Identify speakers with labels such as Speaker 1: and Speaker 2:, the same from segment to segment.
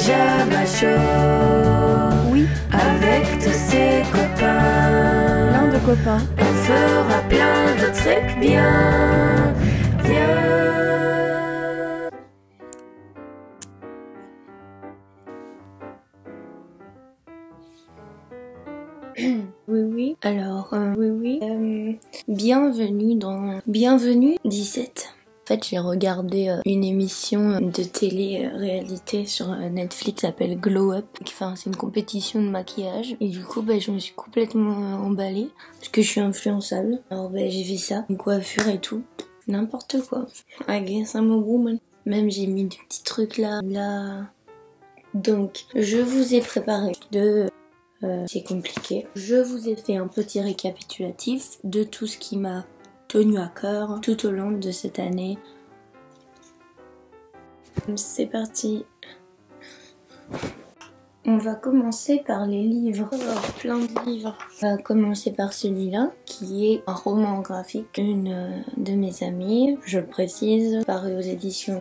Speaker 1: pyjama chaud.
Speaker 2: Oui,
Speaker 1: avec tous ses copains.
Speaker 2: plein de copains.
Speaker 1: On fera plein de trucs bien, bien.
Speaker 2: Oui. Alors, Bienvenue 17. En fait, j'ai regardé une émission de télé-réalité sur Netflix qui s'appelle Glow Up. Enfin, c'est une compétition de maquillage. Et du coup, je me suis complètement emballée. Parce que je suis influençable. Alors, j'ai vu ça. Une coiffure et tout. N'importe quoi. I guess I'm a woman. Même j'ai mis des petits trucs là. Donc, je vous ai préparé c'est compliqué. Je vous ai fait un petit récapitulatif de tout ce qui m'a tenu à cœur tout au long de cette année. C'est parti. On va commencer par les livres. Plein de livres. On va commencer par celui-là, qui est un roman graphique d'une de mes amies, je le précise, paru aux éditions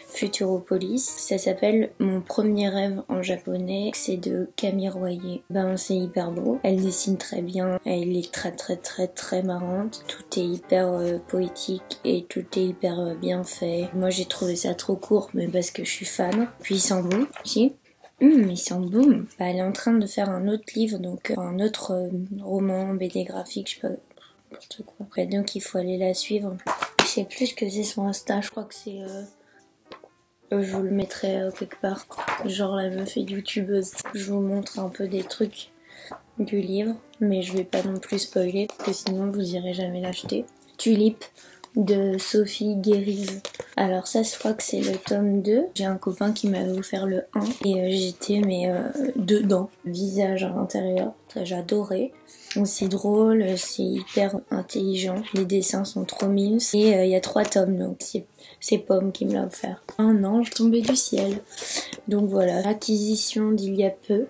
Speaker 2: Futuropolis. Ça s'appelle Mon premier rêve en japonais. C'est de Camille Royer. C'est hyper beau. Elle dessine très bien. Elle est très marrante. Tout est hyper poétique et tout est hyper bien fait. Moi j'ai trouvé ça trop court, mais parce que je suis fan. Puis il sent bon aussi. Il sent bon. Elle est en train de faire un autre livre, donc un autre roman, BD graphique, je sais pas, n'importe quoi. Après, donc il faut aller la suivre. Je sais plus ce que c'est son Insta, je crois que c'est... je vous le mettrai quelque part. Genre la meuf est youtubeuse. Je vous montre un peu des trucs du livre, mais je vais pas non plus spoiler, parce que sinon vous irez jamais l'acheter. Tulipe de Sophie Guérive. Alors ça, je crois que c'est le tome 2. J'ai un copain qui m'avait offert le 1 et j'étais dedans, visage à l'intérieur. J'adorais. C'est drôle, c'est hyper intelligent. Les dessins sont trop mimes. Et il y a 3 tomes, donc c'est Pomme qui me l'a offert. Un ange tombé du ciel. Donc voilà, acquisition d'il y a peu.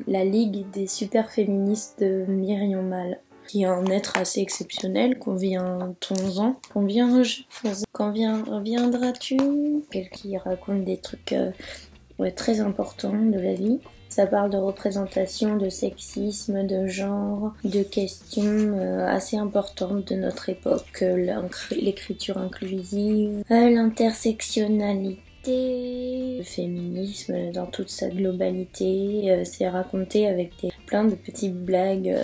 Speaker 2: La Ligue des super féministes de Myriam Mal, qui est un être assez exceptionnel. Conviendra-t-on? Conviendras-tu? Qui raconte des trucs très importants de la vie. Ça parle de représentation, de sexisme, de genre, de questions assez importantes de notre époque. L'écriture inclusive, l'intersectionnalité, le féminisme dans toute sa globalité. C'est raconté avec plein de petites blagues,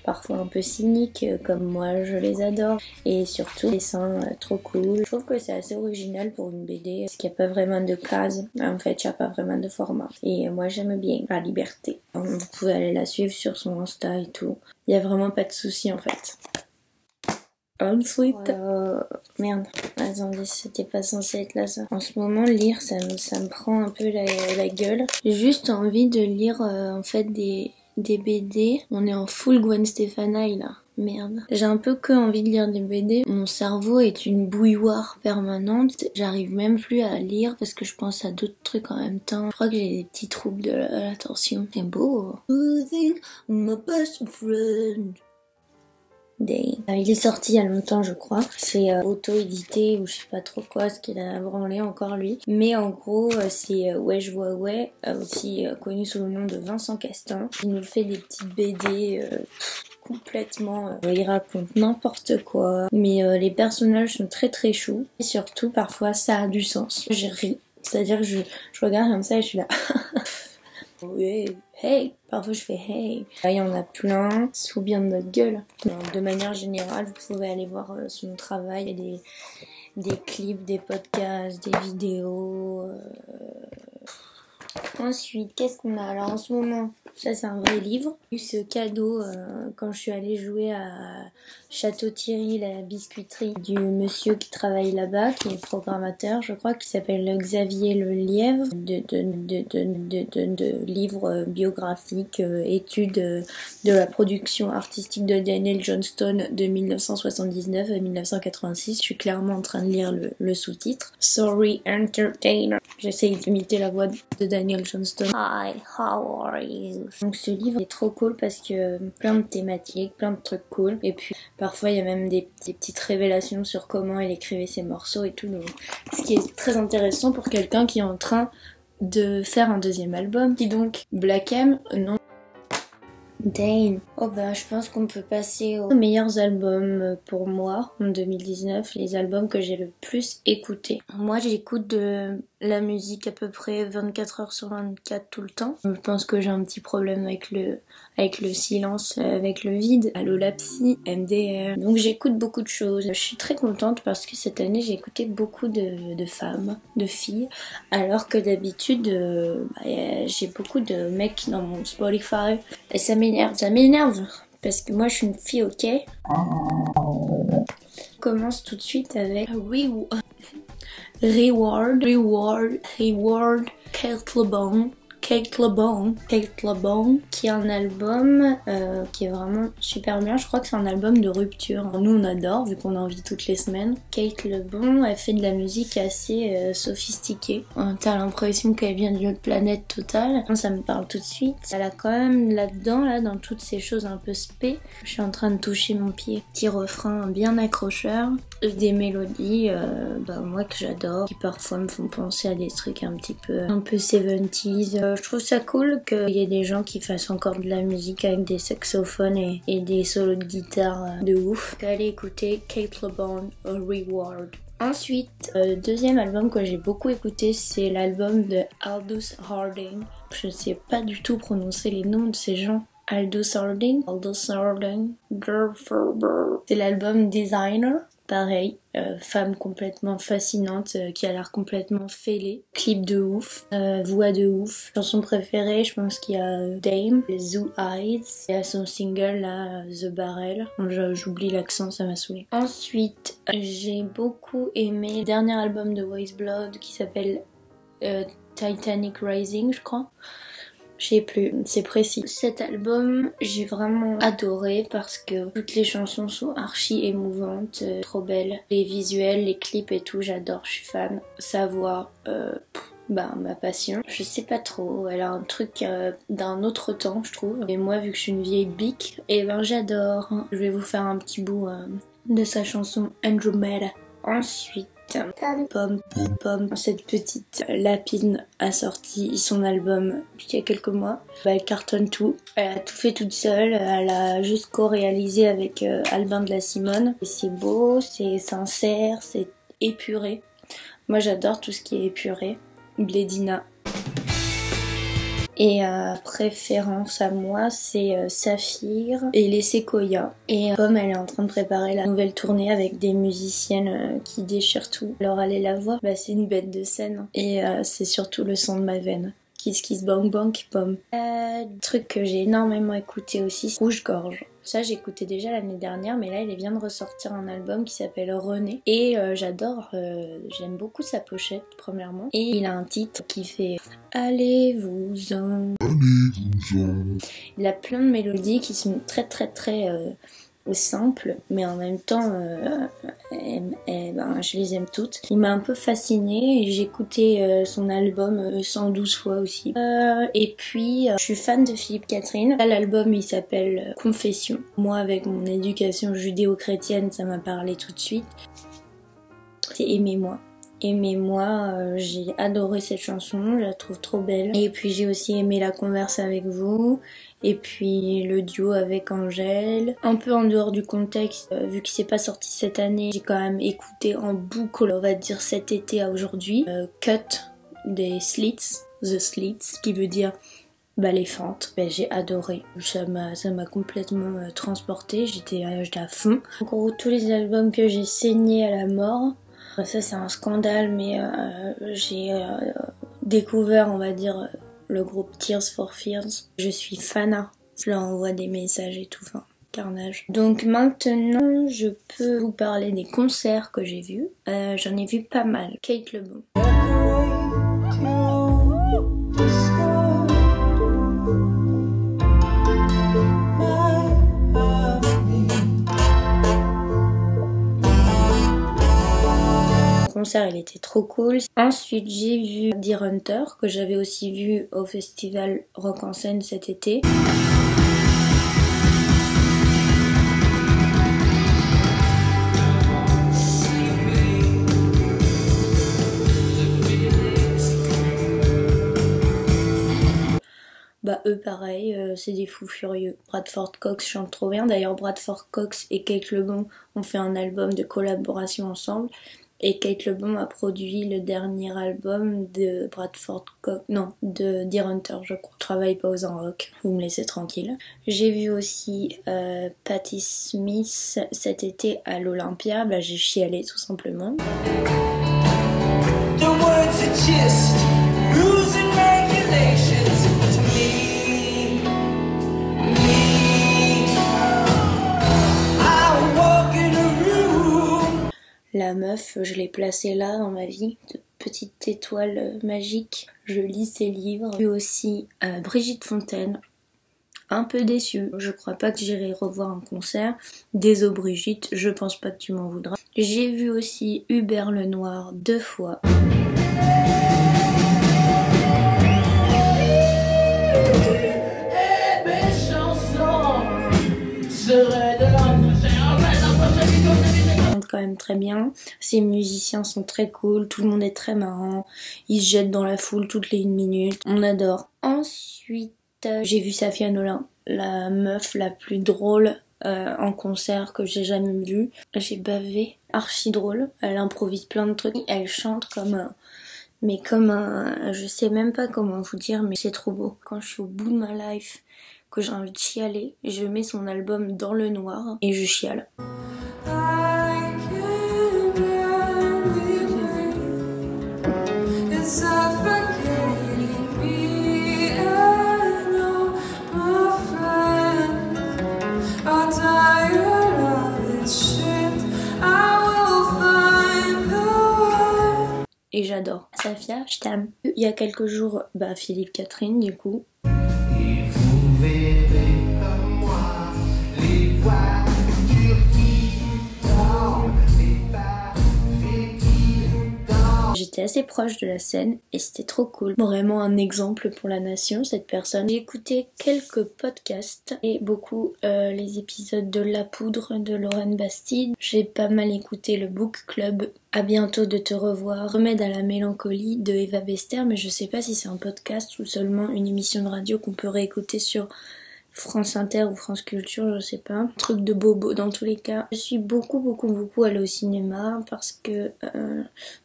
Speaker 2: parfois un peu cyniques, comme moi je les adore. Et surtout, des dessins trop cool. Je trouve que c'est assez original pour une BD, parce qu'il n'y a pas vraiment de cases. En fait, il n'y a pas vraiment de format. Et moi j'aime bien la liberté. Vous pouvez aller la suivre sur son Insta et tout. Il n'y a vraiment pas de soucis en fait. Ensuite, merde, attendez, c'était pas censé être là ça. En ce moment, lire, ça me prend un peu la gueule. J'ai juste envie de lire en fait des BD. On est en full Gwen Stefani là. Merde. J'ai un peu que envie de lire des BD. Mon cerveau est une bouilloire permanente. J'arrive même plus à lire parce que je pense à d'autres trucs en même temps. Je crois que j'ai des petits troubles de l'attention. C'est beau. My best friend. Il est sorti il y a longtemps, je crois. C'est auto-édité ou je sais pas trop quoi, ce qu'il a branlé encore lui. Mais en gros, c'est Wesh Vois Ouais, aussi connu sous le nom de Vincent Castan. Il nous fait des petites BD complètement... il raconte n'importe quoi. Mais les personnages sont très choux. Et surtout, parfois, ça a du sens. J'ai ri. C'est-à-dire que je regarde comme ça et je suis là... Oui, hey, parfois je fais hey. Il y en a plein, sous bien de notre gueule. De manière générale, vous pouvez aller voir son travail, il y a des clips, des podcasts, des vidéos. Ensuite, qu'est-ce qu'on a? Alors en ce moment, ça c'est un vrai livre. J'ai eu ce cadeau quand je suis allée jouer à Château-Thierry, la biscuiterie du monsieur qui travaille là-bas, qui est programmateur, je crois, qui s'appelle Xavier Le Lièvre, de livres biographiques, études de la production artistique de Daniel Johnston de 1979 à 1986. Je suis clairement en train de lire le sous-titre. Sorry Entertainer. J'essaye d'imiter la voix de Daniel Johnston. Hi, how are you? Donc ce livre est trop cool parce que plein de thématiques, plein de trucs cool. Et puis parfois il y a même des petites révélations sur comment elle écrivait ses morceaux et tout. Donc, ce qui est très intéressant pour quelqu'un qui est en train de faire un deuxième album. Qui donc? Black M? Non. Dane. Oh bah je pense qu'on peut passer aux meilleurs albums pour moi en 2019, les albums que j'ai le plus écoutés. Moi j'écoute de la musique à peu près 24 heures sur 24 tout le temps. Je pense que j'ai un petit problème avec le silence, avec le vide, Allolapsie, MDR. Donc j'écoute beaucoup de choses. Je suis très contente parce que cette année j'ai écouté beaucoup de femmes, de filles, alors que d'habitude j'ai beaucoup de mecs dans mon Spotify et ça m'énerve parce que moi je suis une fille, ok. On commence tout de suite avec Reward, Kate Le Bon, qui est un album qui est vraiment super bien. Je crois que c'est un album de rupture. Nous on adore vu qu'on en vit toutes les semaines. Kate Le Bon, elle fait de la musique assez sophistiquée. T'as l'impression qu'elle vient d'une autre planète totale. Ça me parle tout de suite. Elle a quand même là-dedans, dans toutes ces choses un peu spé. Je suis en train de toucher mon pied. Petit refrain bien accrocheur. Des mélodies moi que j'adore, qui parfois me font penser à des trucs un peu 70s. Je trouve ça cool qu'il y ait des gens qui fassent encore de la musique avec des saxophones et des solos de guitare de ouf. Allez écouter Kate Le Bon, Reward. Ensuite, deuxième album que j'ai beaucoup écouté, c'est l'album de Aldous Harding. Je ne sais pas du tout prononcer les noms de ces gens. Aldous Harding, c'est l'album Designer. Pareil, femme complètement fascinante qui a l'air complètement fêlée. Clip de ouf, voix de ouf. Chanson préférée, je pense qu'il y a Dame, les Zoo Eyes. Il y a son single là, The Barrel. J'oublie l'accent, ça m'a saoulé. Ensuite, j'ai beaucoup aimé le dernier album de Weyes Blood qui s'appelle Titanic Rising, je crois. Je sais plus, c'est précis. Cet album, j'ai vraiment adoré parce que toutes les chansons sont archi émouvantes, trop belles. Les visuels, les clips et tout, j'adore, je suis fan. Sa voix, ma passion. Je sais pas trop, elle a un truc d'un autre temps, je trouve. Et moi, vu que je suis une vieille bique, j'adore. Je vais vous faire un petit bout de sa chanson Andromeda. Ensuite, Pomme, cette petite lapine a sorti son album il y a quelques mois. Elle cartonne tout. Elle a tout fait toute seule. Elle a juste co-réalisé avec Albin de la Simone. C'est beau, c'est sincère, c'est épuré. Moi j'adore tout ce qui est épuré. Blédina. Et préférence à moi, c'est Saphir et les Sequoia. Et Pomme, elle est en train de préparer la nouvelle tournée avec des musiciennes qui déchirent tout. Alors allez la voir, c'est une bête de scène. Et c'est surtout le son de ma veine. Kiss Kiss Bang Bang Pomme. Truc que j'ai énormément écouté aussi, c'est Rouge Gorge. Ça j'écoutais déjà l'année dernière, mais là il vient de ressortir un album qui s'appelle René. Et j'adore, j'aime beaucoup sa pochette premièrement. Et il a un titre qui fait Allez-vous-en. Il a plein de mélodies qui sont très simples, mais en même temps je les aime toutes. Il m'a un peu fascinée et j'ai écouté son album 112 fois aussi. Et puis je suis fan de Philippe Catherine. Là, l'album il s'appelle Confession. Moi avec mon éducation judéo-chrétienne ça m'a parlé tout de suite. C'est Aimez-moi. Aimez-moi, j'ai adoré cette chanson, je la trouve trop belle. Et puis j'ai aussi aimé La Converse avec vous, et puis le duo avec Angèle. Un peu en dehors du contexte, vu que c'est pas sorti cette année, j'ai quand même écouté en boucle, on va dire cet été à aujourd'hui, Cut des Slits, The Slits, qui veut dire les fentes. J'ai adoré, ça m'a complètement transportée, j'étais à fond. En gros, tous les albums que j'ai saignés à la mort. Ça c'est un scandale, mais j'ai découvert, on va dire, le groupe Tears for Fears. Je suis fan, je leur envoie des messages et tout, carnage. Donc maintenant, je peux vous parler des concerts que j'ai vus. J'en ai vu pas mal. Kate Le Bon. Concert, il était trop cool. Ensuite, j'ai vu Deer Hunter, que j'avais aussi vu au festival Rock en Seine cet été. eux pareil, c'est des fous furieux. Bradford Cox chante trop bien. D'ailleurs Bradford Cox et Kate LeBon ont fait un album de collaboration ensemble. Et Kate LeBon a produit le dernier album de Bradford Cox, non, de Deer Hunter, je crois. Je travaille pas aux rock, vous me laissez tranquille. J'ai vu aussi Patti Smith cet été à l'Olympia, bah j'ai chialé tout simplement. The words are just rules and regulations to me. I walk in a room. La meuf, je l'ai placée là dans ma vie, de petite étoile magique. Je lis ses livres. J'ai vu aussi Brigitte Fontaine. Un peu déçue. Je crois pas que j'irai revoir un concert. Désolé Brigitte, je pense pas que tu m'en voudras. J'ai vu aussi Hubert Lenoir 2 fois. Quand même très bien, ces musiciens sont très cool, tout le monde est très marrant, ils se jettent dans la foule toutes les 1 minute, on adore. Ensuite, j'ai vu Safia Nolin, la meuf la plus drôle en concert que j'ai jamais vue. J'ai bavé, archi drôle, elle improvise plein de trucs, elle chante comme un, je sais même pas comment vous dire, mais c'est trop beau. Quand je suis au bout de ma life, que j'ai envie de chialer, je mets son album dans le noir et je chiale. Et j'adore. Safia, je t'aime. Il y a quelques jours, Philippe Catherine du coup. Et vous verrez comme moi les voitures qui dorment, les parfaits qui dorment. J'étais assez proche de la scène et c'était trop cool. Vraiment un exemple pour la nation, cette personne. J'ai écouté quelques podcasts et beaucoup les épisodes de La Poudre de Lorraine Bastide. J'ai pas mal écouté le Book Club. À bientôt de te revoir. Remède à la mélancolie de Eva Bester, mais je sais pas si c'est un podcast ou seulement une émission de radio qu'on peut réécouter sur France Inter ou France Culture, je sais pas. Truc de bobo dans tous les cas. Je suis beaucoup allée au cinéma parce que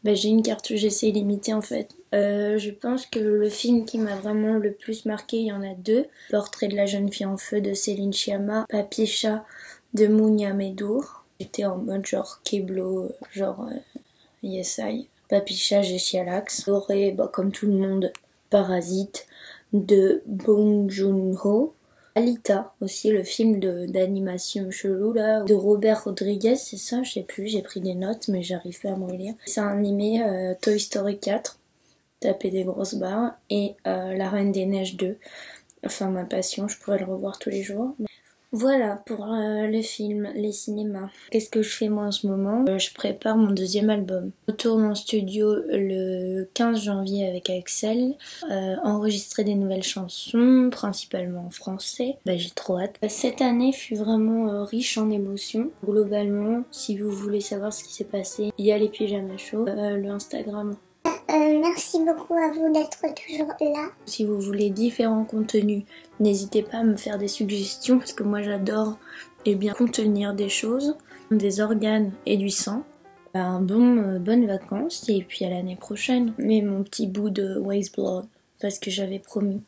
Speaker 2: j'ai une carte UGC illimitée en fait. Je pense que le film qui m'a vraiment le plus marqué, il y en a 2. Portrait de la jeune fille en feu de Céline Sciamma, Papier Chat de Mounia Medour. J'étais en mode genre Keblo, yes I. Papi Chat, j'ai chialax. J'aurais, comme tout le monde, Parasite de Bong Joon-ho. Alita, aussi le film d'animation chelou là, de Robert Rodriguez, c'est ça, je sais plus, j'ai pris des notes mais j'arrive pas à me relire. C'est un animé Toy Story 4, taper des grosses barres, et La Reine des Neiges 2. Enfin ma passion, je pourrais le revoir tous les jours. Voilà pour les films, les cinémas. Qu'est-ce que je fais moi en ce moment ? Je prépare mon 2e album. Je retourne en studio le 15 janvier avec Axel, enregistrer des nouvelles chansons, principalement en français. J'ai trop hâte. Cette année fut vraiment riche en émotions. Globalement, si vous voulez savoir ce qui s'est passé, il y a les pyjamas chauds, le Instagram.
Speaker 3: Merci beaucoup à vous d'être toujours là.
Speaker 2: Si vous voulez différents contenus, n'hésitez pas à me faire des suggestions parce que moi j'adore contenir des choses, des organes et du sang. Bonnes vacances et puis à l'année prochaine. Mais mon petit bout de Waste Blood parce que j'avais promis.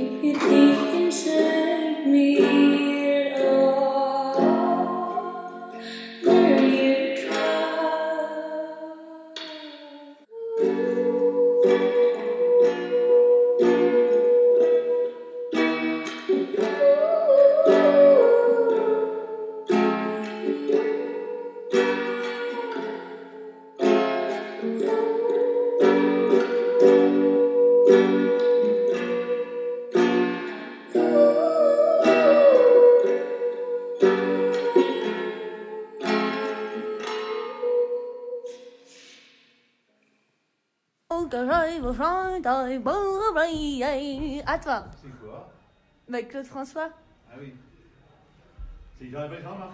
Speaker 2: If you deep inside
Speaker 1: with me at all. Learn you
Speaker 4: À toi.
Speaker 5: C'est quoi?
Speaker 4: Avec Claude François.
Speaker 5: Ah oui. C'est Jean-Marc.